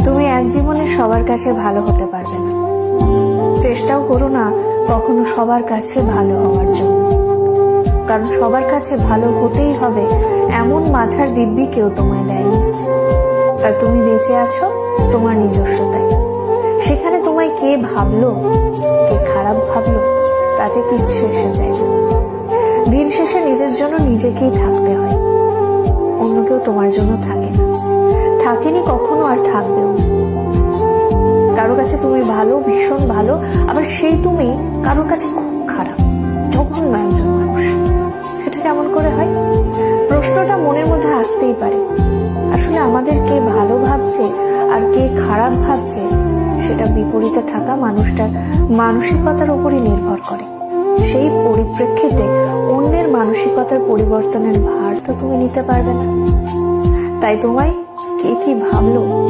তুমি এক জীবনে সবার কাছে ভালো হতে পারবে না, চেষ্টাও করো না কখনো সবার কাছে ভালো হওয়ার জন্য, কারণ সবার কাছে ভালো হতেই হবে এমন মাথার দিব্যি কেউ তোমায় দেয়নি। আর তুমি বেঁচে আছো তোমার নিজস্বতায়। সেখানে তোমায় কে ভাবলো, কে খারাপ ভাবলো, তাতে কিচ্ছু এসে যায় না। দিন শেষে নিজের জন্য নিজেকেই থাকতে হয়, অন্য কেউ তোমার জন্য থাকে না, থাকেনি কখনো, আর থাকবেও না। কারোর কাছে তুমি ভালো, ভীষণ ভালো, আবার সেই তুমি কারোর কাছে খুব খারাপ, জঘন্য একজন মানুষ। সেটা কেমন করে হয়? প্রশ্নটা মনের মধ্যে আসতেই পারে। আসলে আমাদের কে ভালো ভাবছে আর কে খারাপ ভাবছে সেটা বিপরীতে থাকা মানুষটার মানসিকতার উপরই নির্ভর করে। সেই পরিপ্রেক্ষিতে অন্যের মানসিকতার পরিবর্তনের ভার তো তুমি নিতে পারবে না। তাই তোমায় কে কি ভাবলো